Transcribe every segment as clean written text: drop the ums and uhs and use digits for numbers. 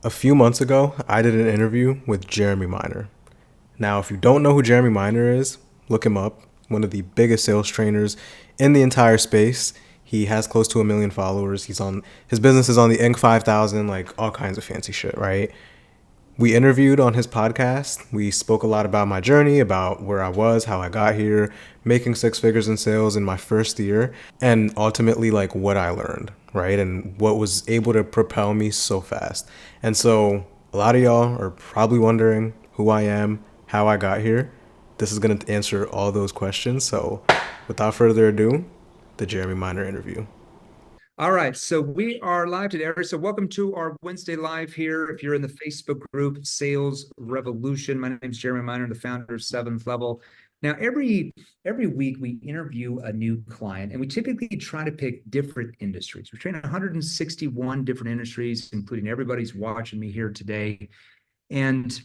A few months ago, I did an interview with Jeremy Miner. Now, if you don't know who Jeremy Miner is, look him up. One of the biggest sales trainers in the entire space. He has close to 1 million followers. His business is on the Inc. 5000, like all kinds of fancy shit, right? We interviewed on his podcast. We spoke a lot about my journey, about where I was, how I got here, making six figures in sales in my first year, and ultimately like what I learned, right? And what was able to propel me so fast. And so a lot of y'all are probably wondering who I am, how I got here. This is going to answer all those questions. So without further ado, the Jeremy Miner interview. All right, so we are live today. So welcome to our Wednesday live here. If you're in the Facebook group Sales Revolution, my name is Jeremy Miner, the founder of Seventh Level. Now, every week we interview a new client, and we typically try to pick different industries. We train 161 different industries, including everybody's watching me here today. And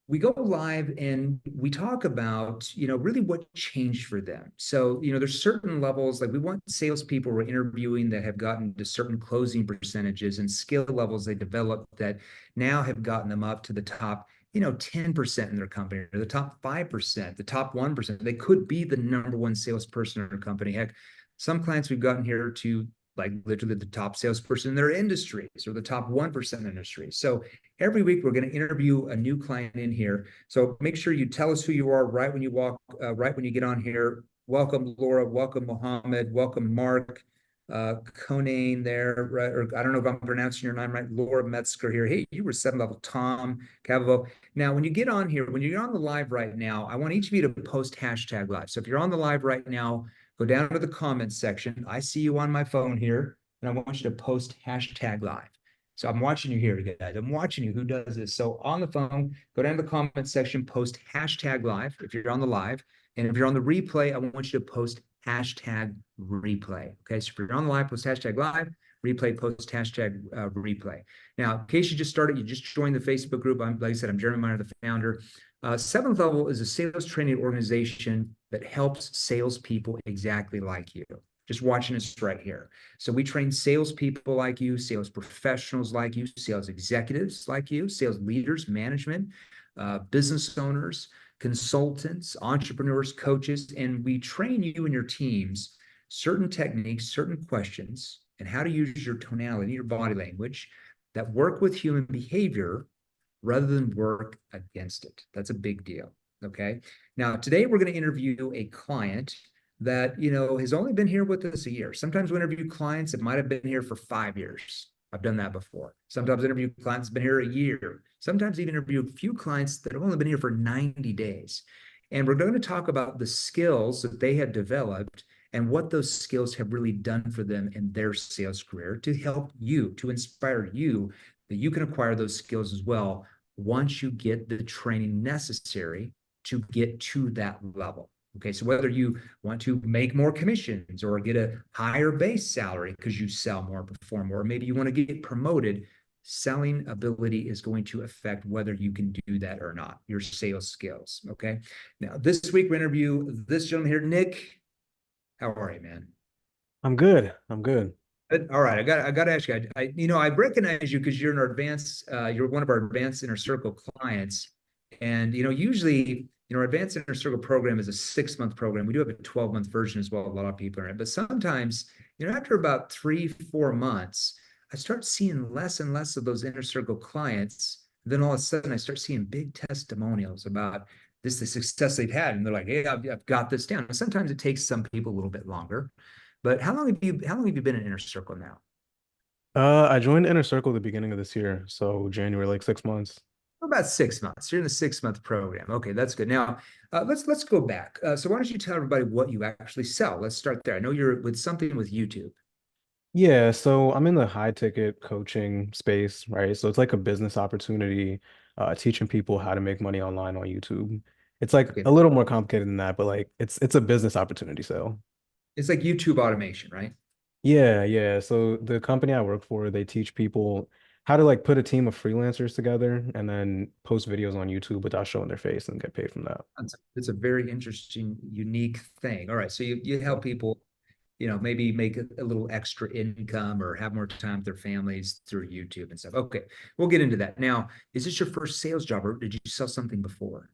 we go live and we talk about, really what changed for them. So, there's certain levels, like we want salespeople we're interviewing that have gotten to certain closing percentages and skill levels they developed that now have gotten them up to the top, 10% in their company or the top 5%, the top 1%. They could be the number one salesperson in their company. Heck, some clients we've gotten here to like literally the top salesperson in their industries or the top 1% industry. So every week we're going to interview a new client in here. So make sure you tell us who you are right when you right when you get on here. Welcome, Laura. Welcome, Mohammed. Welcome, Mark. Conan there, right? Or I don't know if I'm pronouncing your name right. Laura Metzger here. Hey, you were 7th level. Tom Cavavo. Now, when you get on here, when you're on the live right now, I want each of you to post hashtag live. So if you're on the live right now, go down to the comments section. I see you on my phone here, and I want you to post hashtag live. So I'm watching you here, guys. I'm watching you. Who does this? So on the phone, go down to the comment section, post hashtag live if you're on the live. And if you're on the replay, I want you to post hashtag replay. Okay. So if you're on the live, post hashtag live, replay, post hashtag replay. Now, in case you just started, you just joined the Facebook group. Like I said, I'm Jeremy Miner, the founder. Seventh Level is a sales training organization that helps salespeople exactly like you. Just watching us right here. So we train salespeople like you, sales professionals like you, sales executives like you, sales leaders, management, business owners, consultants, entrepreneurs, coaches, and we train you and your teams certain techniques, certain questions, and how to use your tonality, your body language that work with human behavior rather than work against it. That's a big deal. Okay. Now, today we're going to interview a client that, has only been here with us a year. Sometimes we interview clients that might have been here for 5 years. I've done that before. Sometimes I interview clients that have been here a year. Sometimes even interview a few clients that have only been here for 90 days. And we're going to talk about the skills that they have developed and what those skills have really done for them in their sales career to help you, to inspire you that you can acquire those skills as well once you get the training necessary to get to that level. Okay, so whether you want to make more commissions or get a higher base salary because you sell more, perform more, or maybe you want to get promoted, selling ability is going to affect whether you can do that or not, your sales skills. Okay, now this week we interview this gentleman here, Nick. How are you, man? I'm good. I'm good. Good. All right, I got to ask you. I recognize you because you're an advanced. You're one of our advanced inner circle clients, and usually, our advanced inner circle program is a 6 month program. We do have a 12-month version as well. A lot of people are in, but sometimes, after about 3, 4 months, I start seeing less and less of those inner circle clients. Then all of a sudden, I start seeing big testimonials about the success they've had, and they're like, "Hey, I've got this down." And sometimes it takes some people a little bit longer. But how long have you been in Inner Circle now? I joined Inner Circle at the beginning of this year, so January, like 6 months. About 6 months. You're in a 6 month program. Okay, that's good. Now, let's go back. So why don't you tell everybody what you actually sell? Let's start there. I know you're with something with YouTube. Yeah, so I'm in the high ticket coaching space, right? So it's like a business opportunity, teaching people how to make money online on YouTube. It's like Okay, a little more complicated than that, but like it's a business opportunity. So it's like YouTube automation, right? yeah, yeah. So the company I work for, they teach people how to like put a team of freelancers together and then post videos on YouTube without showing their face and get paid from that. It's a very interesting, unique thing. All right, so you help people. maybe make a little extra income or have more time with their families through YouTube and stuff. Okay, we'll get into that. Now, is this your first sales job or did you sell something before?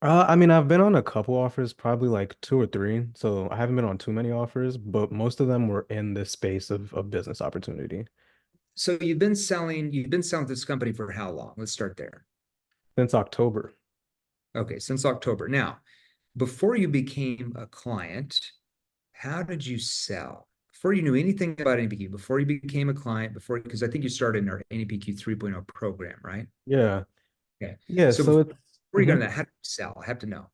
I mean, I've been on a couple offers, probably like two or three. So I haven't been on too many offers, but most of them were in this space of business opportunity So you've been selling this company for how long? Let's start there. since October. Okay, since October. Now, before you became a client, how did you sell? Before you knew anything about NPQ, before you became a client, because I think you started in our NPQ 3.0 program, right? Yeah. Okay. Yeah. So So before it's you got mhm. into that, how did you sell? I have to know.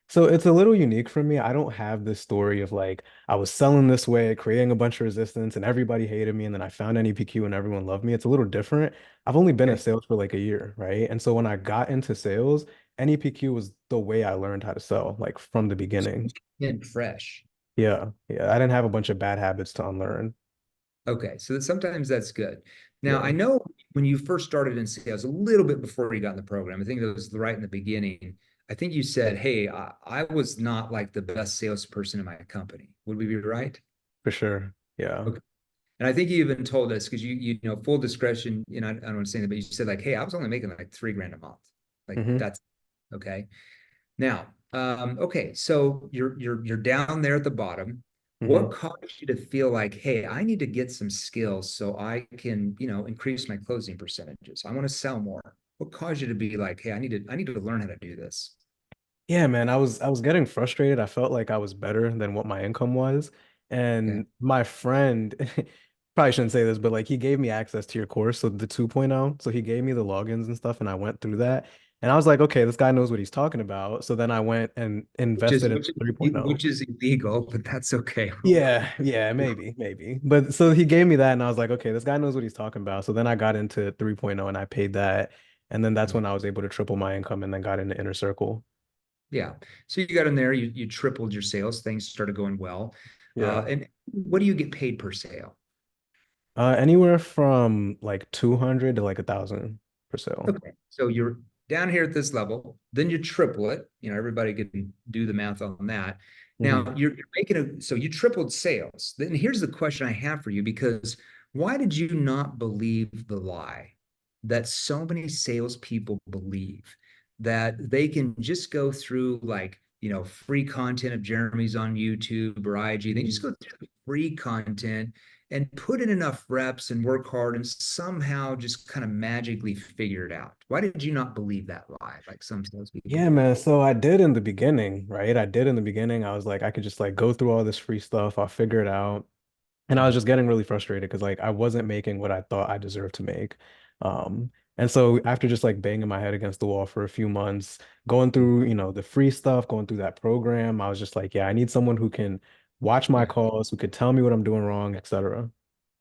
So it's a little unique for me. I don't have this story of like I was selling this way, creating a bunch of resistance, and everybody hated me, and then I found NEPQ and everyone loved me. It's a little different. I've only been in Okay. sales for like a year, right? And so when I got into sales, NEPQ was the way I learned how to sell, like from the beginning. And fresh. Yeah, yeah. I didn't have a bunch of bad habits to unlearn. Okay. So sometimes that's good. Now, I Yeah, know when you first started in sales, a little bit before you got in the program, I think it was right in the beginning. I think you said, hey, I was not like the best salesperson in my company. Would we be right? for sure. Yeah. Okay. And I think you even told us because full discretion, I don't want to say that, but you said like, hey, I was only making like 3 grand a month. Like Hmm. that's okay. Now, okay, so you're down there at the bottom. What Hmm. caused you to feel like, hey, I need to get some skills so I can, increase my closing percentages. I want to sell more. What caused you to be like, hey, I need to learn how to do this? Yeah, man, I was getting frustrated. I felt like I was better than what my income was. Okay. And my friend, probably shouldn't say this, but like he gave me access to your course, so the 2.0. So he gave me the logins and stuff, and I went through that. And I was like, okay, this guy knows what he's talking about. So then I went and Which is invested in which is 3.0. which is illegal, but that's okay. Yeah, yeah, maybe. But so he gave me that, and I was like, okay, this guy knows what he's talking about. So then I got into 3.0 and I paid that. And then that's when I was able to triple my income and then got into Inner Circle. Yeah. So you got in there, you tripled your sales, things started going well. Yeah. And what do you get paid per sale? Anywhere from like 200 to like 1,000 per sale. Okay. So you're down here at this level, then you triple it. Everybody can do the math on that. Hmm. Now you're making so you tripled sales. Then here's the question I have for you, because why did you not believe the lie that so many salespeople believe that they can just go through like, free content of Jeremy's on YouTube or IG? They just Mhm. go through the free content and put in enough reps and work hard and somehow just kind of magically figure it out. Why did you not believe that lie like some salespeople Yeah, do? man. So I did in the beginning, right? I did in the beginning. I was like, I could just like go through all this free stuff. I'll figure it out. And I was just getting really frustrated because like I wasn't making what I thought I deserved to make. And so after just like banging my head against the wall for a few months, going through, the free stuff, going through that program, I was just like, yeah, I need someone who can watch my Yeah, calls, who could tell me what I'm doing wrong, etc.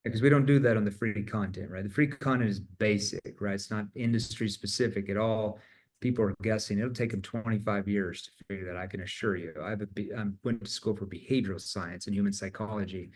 because we don't do that on the free content, right? The free content is basic, right? It's not industry specific at all. People are guessing. It'll take them 25 years to figure that. I can assure you. I went to school for behavioral science and human psychology,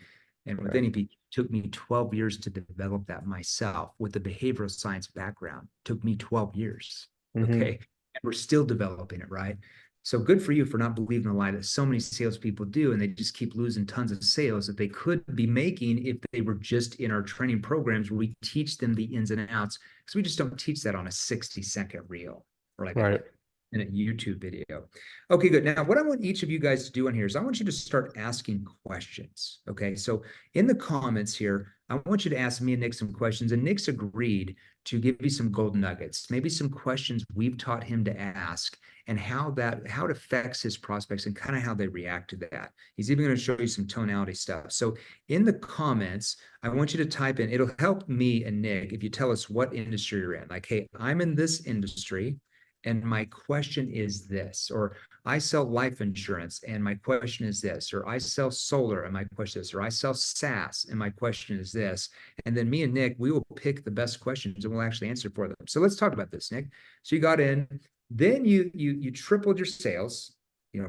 and with Right. NEP, it took me 12 years to develop that myself. With the behavioral science background, it took me 12 years. Hmm. Okay, and we're still developing it, right? So good for you for not believing the lie that so many salespeople do, and they just keep losing tons of sales that they could be making if they were just in our training programs where we teach them the ins and outs. Because we just don't teach that on a 60-second reel or like a Right. in a YouTube video. Okay, good. Now, what I want each of you guys to do on here is I want you to start asking questions. Okay, so in the comments here, I want you to ask me and Nick some questions, and Nick's agreed to give you some gold nuggets, maybe some questions we've taught him to ask and how it affects his prospects and kind of how they react to that. He's even going to show you some tonality stuff. So in the comments, I want you to type in, it'll help me and Nick if you tell us what industry you're in. Like, hey, I'm in this industry and my question is this, or I sell life insurance and my question is this, or I sell solar and my question is this, or I sell SaaS and my question is this. And then me and Nick, we will pick the best questions and we'll actually answer for them. So let's talk about this, Nick. So you got in, then you tripled your sales,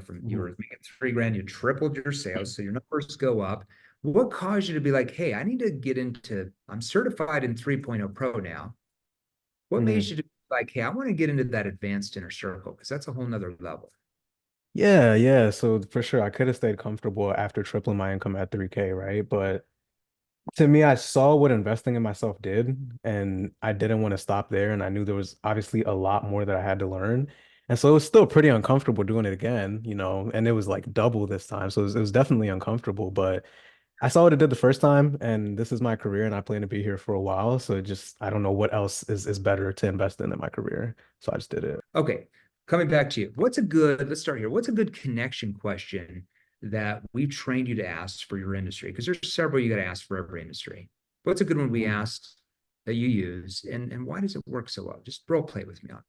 from you Mhm. were making 3 grand, you tripled your sales, so your numbers go up. What caused you to be like, hey, I need to get into, I'm certified in 3.0 Pro now. What made Mhm. you like, hey, I want to get into that advanced inner circle because that's a whole nother level. Yeah, yeah. So for sure, I could have stayed comfortable after tripling my income at 3K, right? But to me, I saw what investing in myself did, and I didn't want to stop there. And I knew there was obviously a lot more that I had to learn. And so it was still pretty uncomfortable doing it again, and it was like double this time. So it was definitely uncomfortable, but I saw what it did the first time, and this is my career, and I plan to be here for a while. So I don't know what else is better to invest in my career. So I just did it. Okay, coming back to you, let's start here. What's a good connection question that we trained you to ask for your industry? Because there's several you got to ask for every industry. What's a good one we Mhm. asked that you use, and why does it work so well? Just role play with me on.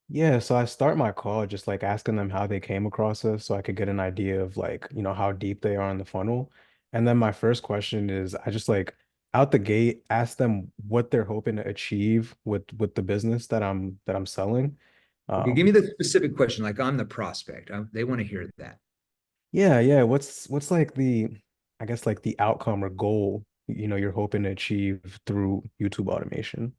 Yeah, so I start my call just like asking them how they came across us so I could get an idea of like, how deep they are in the funnel. And then my first question is I just like out the gate ask them what they're hoping to achieve with the business that I'm selling. Okay, give me Um, the specific question. Like I'm the prospect. They want to hear that. yeah, yeah, what's like I guess like the outcome or goal, you're hoping to achieve through YouTube automation.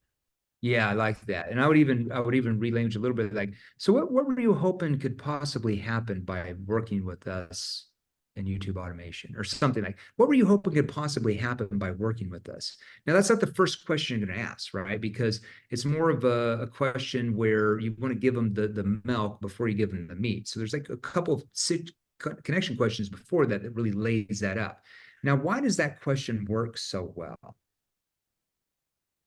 Yeah, I like that. And I would even relanguage a little bit like, so what were you hoping could possibly happen by working with us in YouTube automation or something like what were you hoping could possibly happen by working with us? Now that's not the first question you're going to ask, right? Because it's more of a question where you want to give them the milk before you give them the meat. So there's like a couple of connection questions before that that really lays that up. Now, why does that question work so well?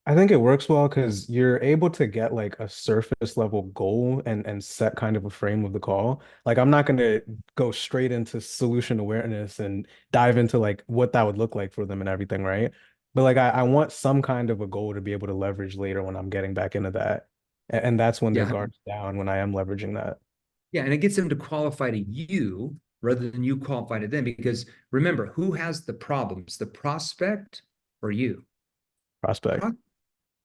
I think it works well because you're able to get like a surface level goal and set kind of a frame of the call. Like I'm not going to go straight into solution awareness and dive into like what that would look like for them and everything, right? But like I want some kind of a goal to be able to leverage later when I'm getting back into that. And that's when their Yeah, guard's down when I am leveraging that. yeah, and it gets them to qualify to you rather than you qualify to them. Because remember, who has the problems, the prospect or you? The Prospect, pro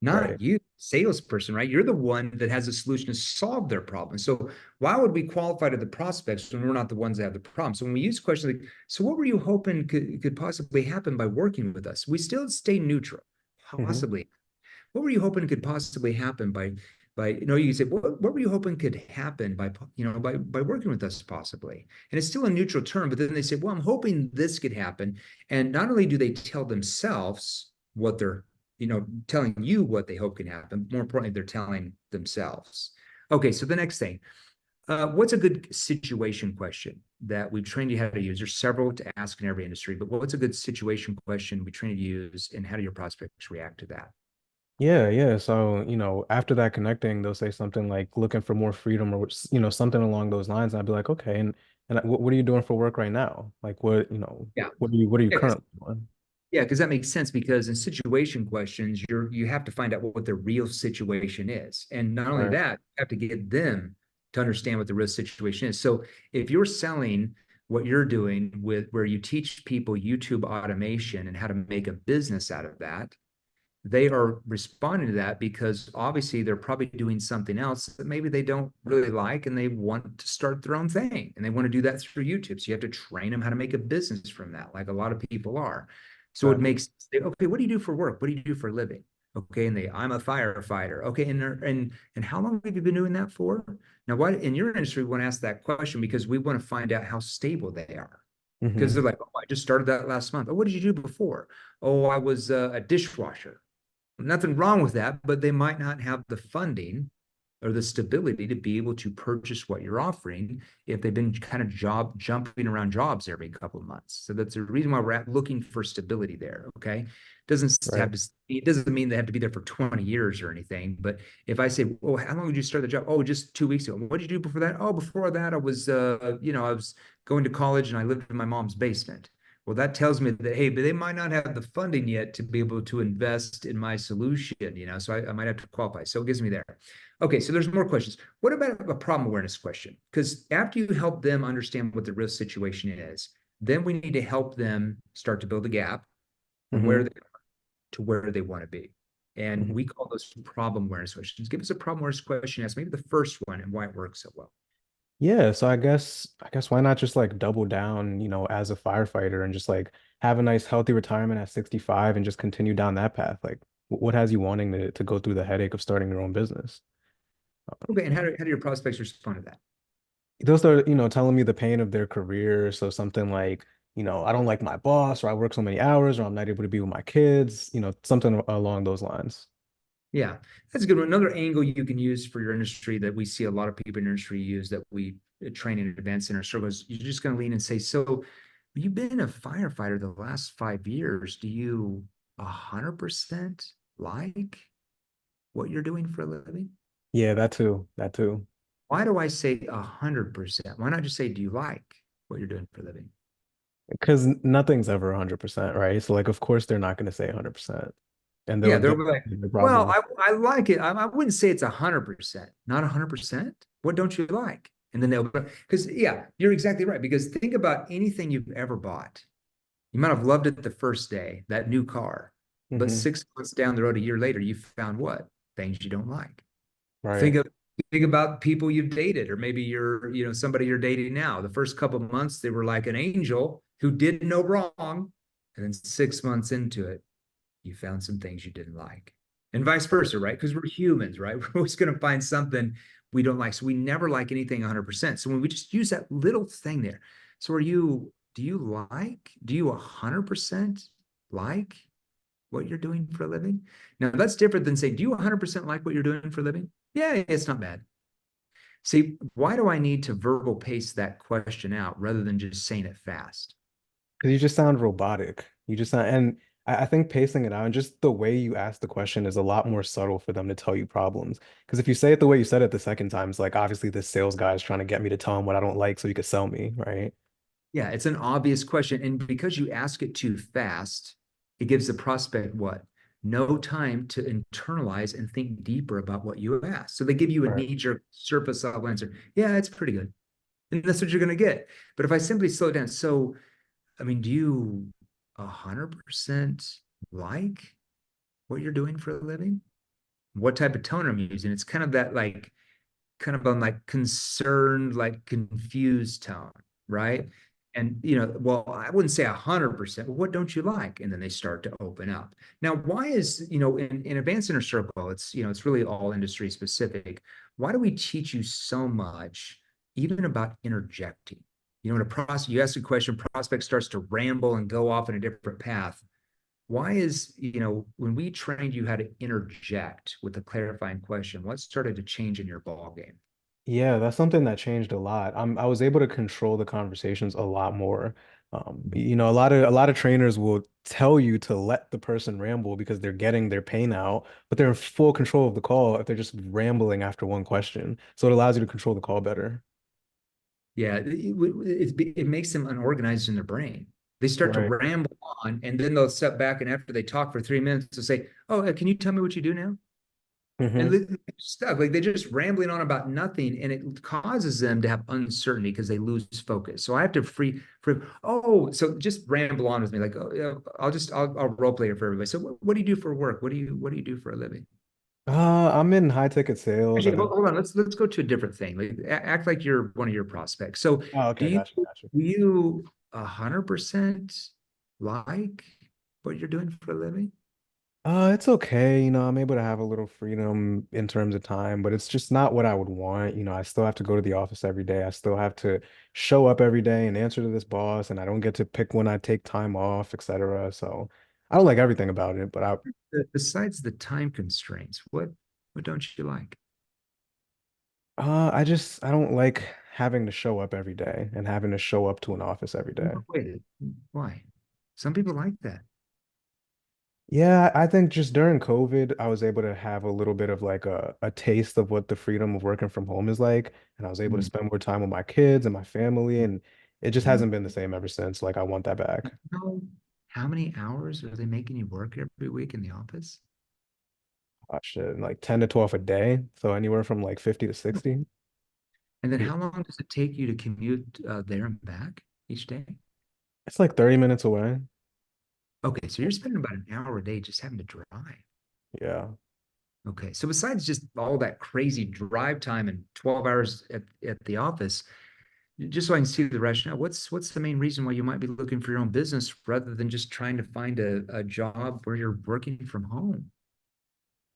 not right? you, salesperson, right? You're the one that has a solution to solve their problem. So why would we qualify to the prospects when we're not the ones that have the problem? So when we use questions like, so what were you hoping could possibly happen by working with us? We still stay neutral, Hmm. possibly. What were you hoping could possibly happen you say what were you hoping could happen by working with us possibly, and it's still a neutral term, but then they say, well, I'm hoping this could happen. And not only do they tell themselves what they're telling you what they hope can happen, more importantly they're telling themselves. Okay, so the next thing, what's a good situation question that we've trained you how to use? There's several to ask in every industry, but what's a good situation question we train you to use, and how do your prospects react to that? Yeah, yeah. So, after that connecting, they'll say something like looking for more freedom or, something along those lines. And I'd be like, okay, and what are you doing for work right now? Like Yeah. what are you Yeah, currently doing? yeah, because that makes sense because in situation questions, you have to find out what the real situation is. And not only Right. that, you have to get them to understand what the real situation is. So if you're selling what you're doing with where you teach people YouTube automation and how to make a business out of that, they are responding to that because obviously they're probably doing something else that maybe they don't really like and they want to start their own thing and they want to do that through YouTube. So you have to train them how to make a business from that, like a lot of people are. So it Right. makes, okay, what do you do for work? What do you do for a living? Okay, and I'm a firefighter. Okay, and how long have you been doing that for? Now, why in your industry we want to ask that question because we want to find out how stable they are. Because Hmm. they're like, oh, I just started that last month. Oh, what did you do before? Oh, I was a dishwasher. Nothing wrong with that, but they might not have the funding or the stability to be able to purchase what you're offering if they've been kind of job jumping around jobs every couple of months. So that's the reason why we're looking for stability there. Okay. Doesn't Right. have to, it doesn't mean they have to be there for 20 years or anything. But if I say, oh, how long did you start the job? Oh, just 2 weeks ago. What did you do before that? Oh, before that, I was going to college and I lived in my mom's basement. Well, that tells me that, hey, but they might not have the funding yet to be able to invest in my solution, so I might have to qualify. So it gives me there. Okay, so there's more questions. What about a problem awareness question? Because after you help them understand what the real situation is, then we need to help them start to build a gap from where Hmm. they are to where they want to be. And Hmm. we call those problem awareness questions. Give us a problem awareness question. Ask maybe the first one and why it works so well. Yeah, so I guess why not just like double down, as a firefighter and just like have a nice healthy retirement at 65 and just continue down that path? Like what has you wanting to go through the headache of starting your own business? Okay, and how do your prospects respond to that? they'll start, telling me the pain of their career. So something like, I don't like my boss, or I work so many hours, or I'm not able to be with my kids, something along those lines. Yeah, that's a good one. Another angle you can use for your industry that we see a lot of people in your industry use that we train in advanced inner circles, you're just going to lean and say, so you've been a firefighter the last 5 years. Do you 100% like what you're doing for a living? Yeah, that too. That too. Why do I say 100%? Why not just say, do you like what you're doing for a living? Because nothing's ever 100%, right? So like, of course, they're not going to say 100%. And Yeah, they'll they'll be like, well, probably, I like it. I wouldn't say it's 100%, not 100%. What don't you like? And then they'll, because yeah, you're exactly right. Because think about anything you've ever bought. You might have loved it the first day, that new car, but hmm 6 months down the road, a year later, you found what? Things you don't like. right. Think of think about people you've dated, or maybe you're somebody you're dating now. The first couple of months, they were like an angel who did no wrong, and then 6 months into it, you found some things you didn't like, and vice versa, right? Because we're humans, right? We're always going to find something we don't like, so we never like anything 100%. So when we just use that little thing there, so do you 100% like what you're doing for a living? Now that's different than saying, do you 100% like what you're doing for a living? Yeah, it's not bad. See, why do I need to verbal pace that question out rather than just saying it fast? Because you just sound robotic. You just sound, and I think pacing it out and just the way you ask the question is a lot more subtle for them to tell you problems. Because if you say it the way you said it the second time, it's like obviously this sales guy is trying to get me to tell him what I don't like so he could sell me, right? Yeah, it's an obvious question. And because you ask it too fast, it gives the prospect what? No time to internalize and think deeper about what you ask. So they give you a Right. knee-jerk surface level answer. Yeah, it's pretty good. And that's what you're going to get. But if I simply slow it down, so I mean, do you 100% like what you're doing for a living? What type of tone I'm using? It's kind of that like kind of on like concerned, like confused tone, right? And well, I wouldn't say 100%. What don't you like? And then they start to open up. Now, why is in Advanced Inner Circle, it's really all industry specific. Why do we teach you so much, even about interjecting? When you ask a question, prospect starts to ramble and go off in a different path. Why is, when we trained you how to interject with a clarifying question, what started to change in your ball game? Yeah, that's something that changed a lot. I was able to control the conversations a lot more. A lot of trainers will tell you to let the person ramble because they're getting their pain out, but they're in full control of the call if they're just rambling after one question. So it allows you to control the call better. Yeah, it makes them unorganized in their brain. They start to Right. ramble on, and then they'll step back, and after they talk for 3 minutes, they'll say, "Oh, can you tell me what you do now?" And hmm they're stuck, like they're just rambling on about nothing, and it causes them to have uncertainty because they lose focus. So I have to free. Oh, so just ramble on with me, like, oh, yeah, I'll role play it for everybody. So what do you do for work? What do you do for a living? I'm in high ticket sales Actually, and hold on. Let's go to a different thing. Like, act like you're one of your prospects. So, oh, do okay, you gotcha, gotcha. 100% like what you're doing for a living? It's okay. I'm able to have a little freedom in terms of time, but it's just not what I would want. I still have to go to the office every day. I still have to show up every day and answer to this boss, and I don't get to pick when I take time off, etc. So I don't like everything about it, but Besides the time constraints, what don't you like? I don't like having to show up every day and having to show up to an office every day. Wait, why? Some people like that. Yeah, I think just during COVID, I was able to have a little bit of like a taste of what the freedom of working from home is like. And I was able to Mm. spend more time with my kids and my family. And it just Mhm. hasn't been the same ever since. Like, I want that back. Know how many hours are they making you work every week in the office? Oh, shit, like 10 to 12 a day. So anywhere from like 50 to 60. And then Yeah. how long does it take you to commute there and back each day? It's like 30 minutes away. Okay, so you're spending about an hour a day just having to drive. Yeah. Okay, so besides just all that crazy drive time and 12 hours at the office, just so I can see the rationale, what's the main reason why you might be looking for your own business rather than just trying to find a job where you're working from home?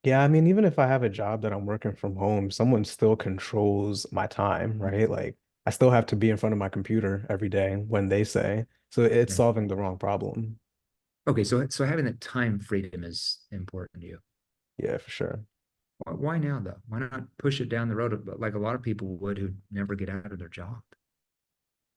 Yeah, I mean, even if I have a job that I'm working from home, someone still controls my time, right? Like, I still have to be in front of my computer every day when they say. So it's Yeah. solving the wrong problem. Okay, so having that time freedom is important to you. Yeah, for sure. Why now though? Why not push it down the road like a lot of people would who never get out of their job?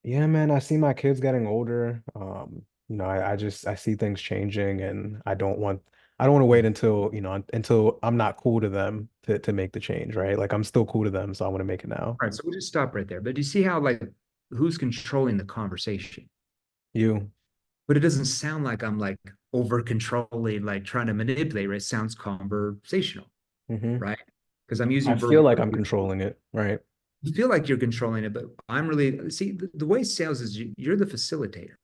Yeah, man, I see my kids getting older. I see things changing and I don't want to wait until, until I'm not cool to them to make the change, right? Like I'm still cool to them, so I want to make it now. All right, so we'll just stop right there. But do you see how like who's controlling the conversation? You. But it doesn't sound like I'm like over controlling, like trying to manipulate, right? It sounds conversational, Hmm. right? Because I'm I using feel verbal like I'm cues. controlling it, right? You feel like you're controlling it, but I'm really see the way sales is you're the facilitator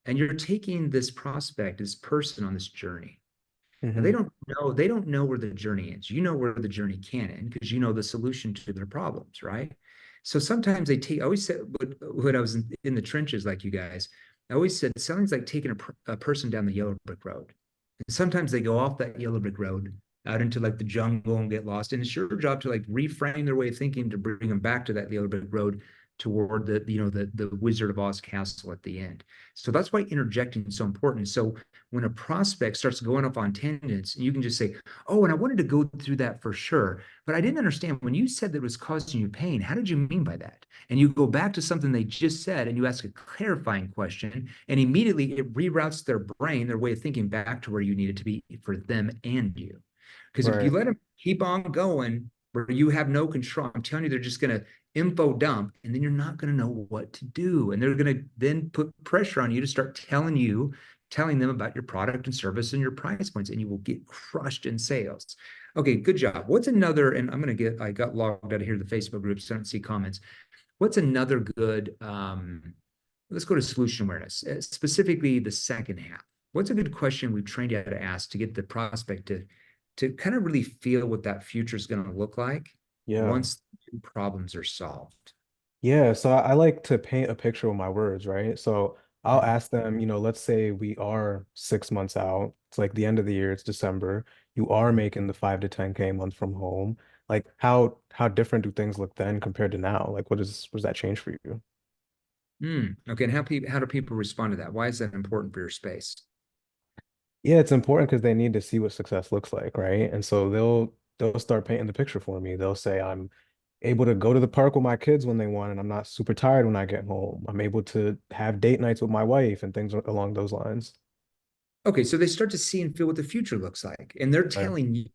and you're taking this prospect, this person on this journey. And Hmm. they don't know where the journey ends. You know where the journey can end because you know the solution to their problems, right? So sometimes they take, I always said when I was in the trenches like you guys, I always said selling's like taking a person down the yellow brick road. And sometimes they go off that yellow brick road out into like the jungle and get lost. And it's your job to like reframe their way of thinking to bring them back to that yellow brick road toward the Wizard of Oz castle at the end. So that's why interjecting is so important. So when a prospect starts going off on tangents, you can just say, "Oh, and I wanted to go through that for sure, but I didn't understand when you said that it was causing you pain. How did you mean by that?" And you go back to something they just said and you ask a clarifying question, and immediately it reroutes their brain, their way of thinking back to where you need it to be for them and you. Because if you Right. let them keep on going where you have no control, I'm telling you, they're just going to info dump and then you're not going to know what to do. And they're going to then put pressure on you to start telling them about your product and service and your price points, and you will get crushed in sales. Okay, good job. What's another, and I got logged out of here, the Facebook group, so I don't see comments. What's another good, let's go to solution awareness, specifically the second half. What's a good question we've trained you how to ask to get the prospect to kind of really feel what that future is going to look like Yeah. once the two problems are solved? Yeah, so I like to paint a picture with my words, right? So I'll Mhm. ask them, let's say we are 6 months out. It's like the end of the year, it's December. You are making the 5 to 10K a month from home. Like how different do things look then compared to now? Like what does that change for you? Okay, and how do people respond to that? Why is that important for your space? Yeah, it's important because they need to see what success looks like, right? And so they'll start painting the picture for me. They'll say, I'm able to go to the park with my kids when they want, and I'm not super tired when I get home. I'm able to have date nights with my wife and things along those lines. Okay, so they start to see and feel what the future looks like, and they're Right. telling you.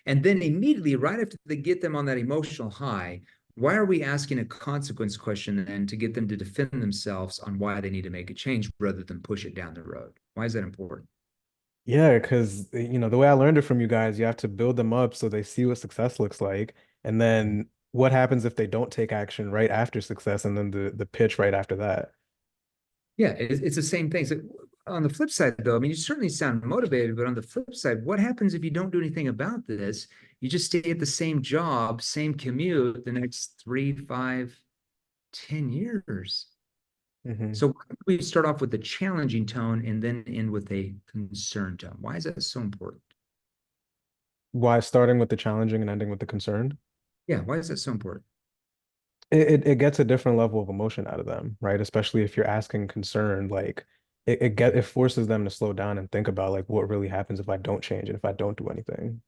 And then immediately, right after they get them on that emotional high, why are we asking a consequence question then to get them to defend themselves on why they need to make a change rather than push it down the road? Why is that important? Yeah, because the way I learned it from you guys, you have to build them up so they see what success looks like. And then what happens if they don't take action right after success and then the pitch right after that? Yeah, it's the same thing. So on the flip side, though, I mean, you certainly sound motivated, but on the flip side, what happens if you don't do anything about this? You just stay at the same job, same commute the next 3, 5, 10 years. Hmm. So why don't we start off with the challenging tone and then end with a concern tone? Why is that so important? Why starting with the challenging and ending with the concerned? Yeah, why is that so important? It gets a different level of emotion out of them, right? Especially if you're asking concerned, like it forces them to slow down and think about like what really happens if I don't change and if I don't do anything,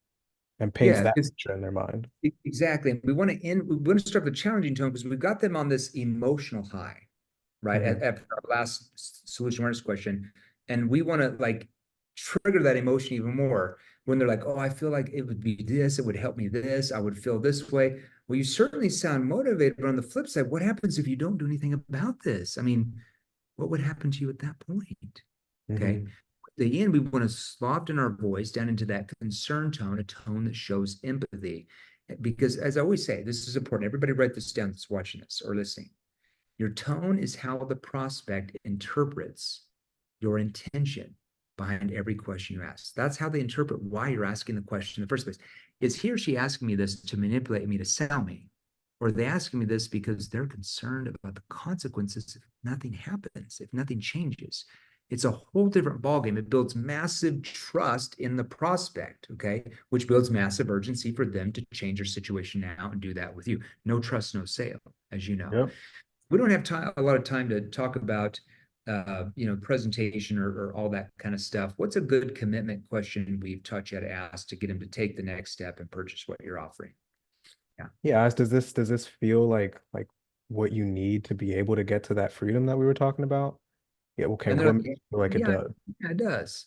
and paints Yeah, that because picture in their mind. exactly. And we want to start the challenging tone because we've got them on this emotional high, right? Hmm. At our last solution awareness question. And we want to like trigger that emotion even more when they're like, oh, I feel like it would be this, it would help me this, I would feel this way. Well, you certainly sound motivated, but on the flip side, what happens if you don't do anything about this? I mean, what would happen to you at that point? Okay. Hmm. At the end, we want to soften our voice down into that concern tone, a tone that shows empathy. Because as I always say, this is important. Everybody write this down that's watching this or listening. Your tone is how the prospect interprets your intention behind every question you ask. That's how they interpret why you're asking the question in the first place. Is he or she asking me this to manipulate me to sell me? Or are they asking me this because they're concerned about the consequences if nothing happens, if nothing changes? It's a whole different ballgame. It builds massive trust in the prospect, okay, which builds massive urgency for them to change their situation now and do that with you. No trust, no sale, as you know. Yep. we don't have time, a lot of time to talk about, presentation or all that kind of stuff. What's a good commitment question we've taught you how to ask to get them to take the next step and purchase what you're offering? Yeah. Yeah, ask, does this feel like what you need to be able to get to that freedom that we were talking about? Yeah, okay, And they're what like, makes you feel like it yeah, does? yeah, it does.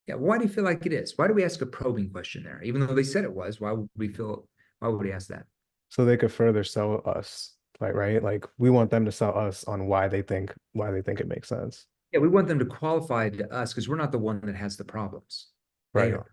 Yeah. Why do you feel like it is? Why do we ask a probing question there? Even though they said it was, why would we ask that? So they could further sell us, like, right? Like we want them to sell us on why they think it makes sense. Yeah, we want them to qualify to us because we're not the one that has the problems. They Right. are.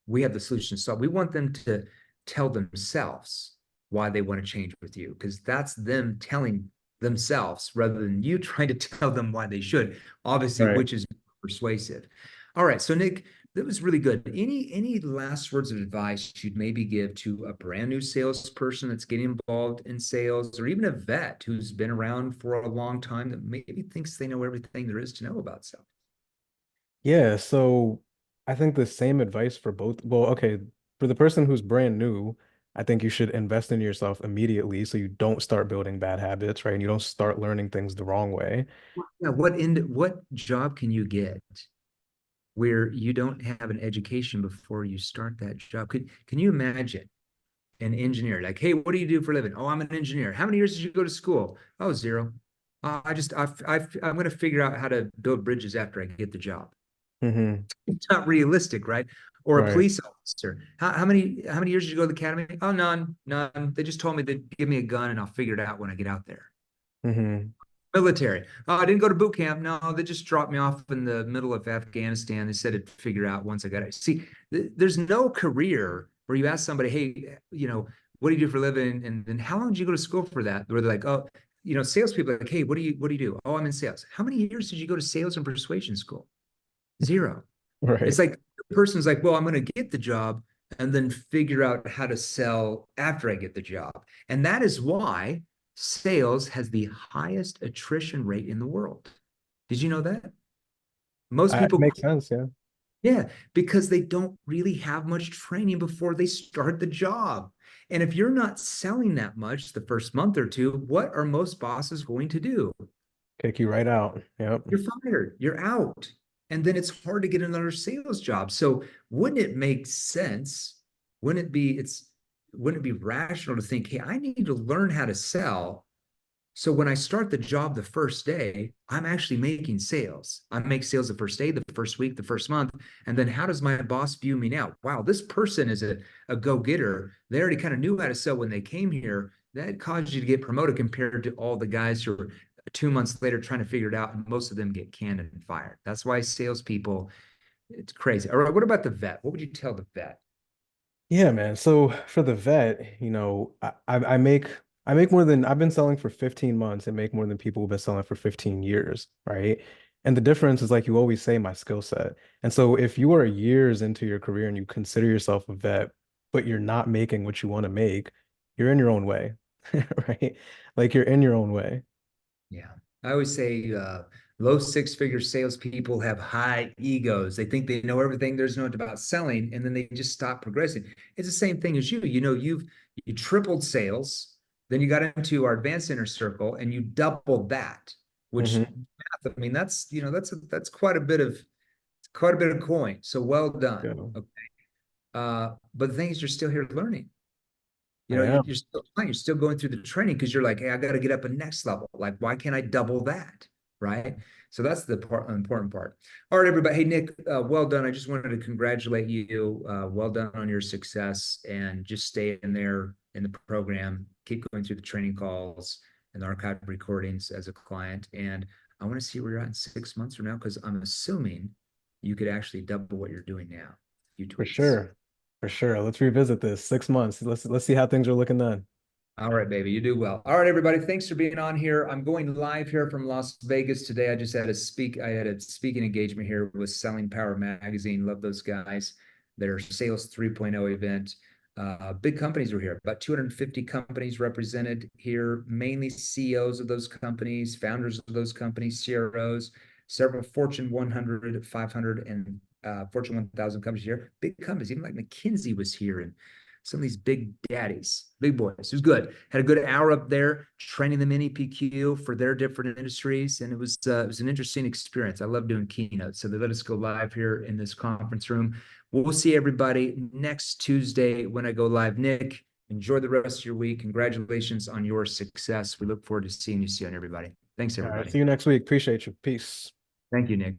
We have the solution to solve. We want them to tell themselves why they want to change with you because that's them telling themselves rather than you trying to tell them why they should. Obviously, Right. which is persuasive. All right, so Nick, that was really good. Any last words of advice you'd maybe give to a brand new salesperson that's getting involved in sales, or even a vet who's been around for a long time that maybe thinks they know everything there is to know about sales? Yeah, so I think the same advice for both. Well, okay, for the person who's brand new, I think you should invest in yourself immediately so you don't start building bad habits, right? And you don't start learning things the wrong way. Yeah, what job can you get where you don't have an education before you start that job? Can you imagine an engineer like, hey, what do you do for a living? Oh, I'm an engineer. How many years did you go to school? Oh, zero. I'm going to figure out how to build bridges after I get the job. Hmm. It's not realistic, right? Or a Right. police officer. How many years did you go to the academy? Oh, none. They just told me to give me a gun and I'll figure it out when I get out there. Hmm. Military. Oh, I didn't go to boot camp. No, they just dropped me off in the middle of Afghanistan. They said it'd figure out once I got it. See, there's no career where you ask somebody, hey, what do you do for a living? And then how long did you go to school for that? Where they're like, oh, salespeople are like, hey, what do you do? Oh, I'm in sales. How many years did you go to sales and persuasion school? Zero. It's Right. like the person's like, well, I'm going to get the job and then figure out how to sell after I get the job. And that is why sales has the highest attrition rate in the world. Did you know that? Most It people, makes sense, yeah. yeah, because they don't really have much training before they start the job. And if you're not selling that much the first month or two, what are most bosses going to do? Kick you right out. Yep. You're fired, you're out. And then it's hard to get another sales job. So wouldn't it make sense? Wouldn't it be rational to think, hey, I need to learn how to sell. So when I start the job the first day, I'm actually making sales. I make sales the first day, the first week, the first month. And then how does my boss view me now? Wow, this person is a go-getter. They already kind of knew how to sell when they came here. That caused you to get promoted compared to all the guys who are 2 months later trying to figure it out. And most of them get canned and fired. That's why salespeople, it's crazy. All right, what about the vet? What would you tell the vet? Yeah, man. So for the vet, I make more than I've been selling for 15 months and make more than people who've been selling for 15 years, right? And the difference is like you always say my skill set. And so if you are years into your career and you consider yourself a vet, but you're not making what you want to make, you're in your own way, right? Like you're in your own way. Yeah. I always say low six-figure salespeople have high egos. They think they know everything there's known about selling, and then they just stop progressing. It's the same thing as you. You tripled sales, then you got into our advanced inner circle, and you doubled that. Which Hmm. I mean, that's quite a bit of coin. So well done. Yeah, Okay. But the thing is, you're still here learning. I am. You're still fine. You're still going through the training because you're like, hey, I got to get up a next level. Like, why can't I double that? Right. So that's the important part. All right, everybody. Hey, Nick, well done. I just wanted to congratulate you. Well done on your success and just stay in there in the program. Keep going through the training calls and the archived recordings as a client. And I want to see where you're at in 6 months from now because I'm assuming you could actually double what you're doing now. A few For tweaks. sure. For sure. Let's revisit this 6 months. Let's see how things are looking then. All right, baby, you do well. All right, everybody, thanks for being on here. I'm going live here from Las Vegas today. I had a speaking engagement here with Selling Power Magazine. Love those guys. Their Sales 3.0 event. Big companies were here, about 250 companies represented here, mainly CEOs of those companies, founders of those companies, CROs, several Fortune 100, 500, and Fortune 1000 companies here. Big companies, even like McKinsey was here, and some of these big daddies, big boys. It was good. Had a good hour up there training them in EPQ for their different industries, and it was an interesting experience. I love doing keynotes, so they let us go live here in this conference room. We'll see everybody next Tuesday when I go live. Nick, enjoy the rest of your week. Congratulations on your success. We look forward to seeing you soon, everybody. Thanks, All right. everybody. See you next week. Appreciate you. Peace. Thank you, Nick.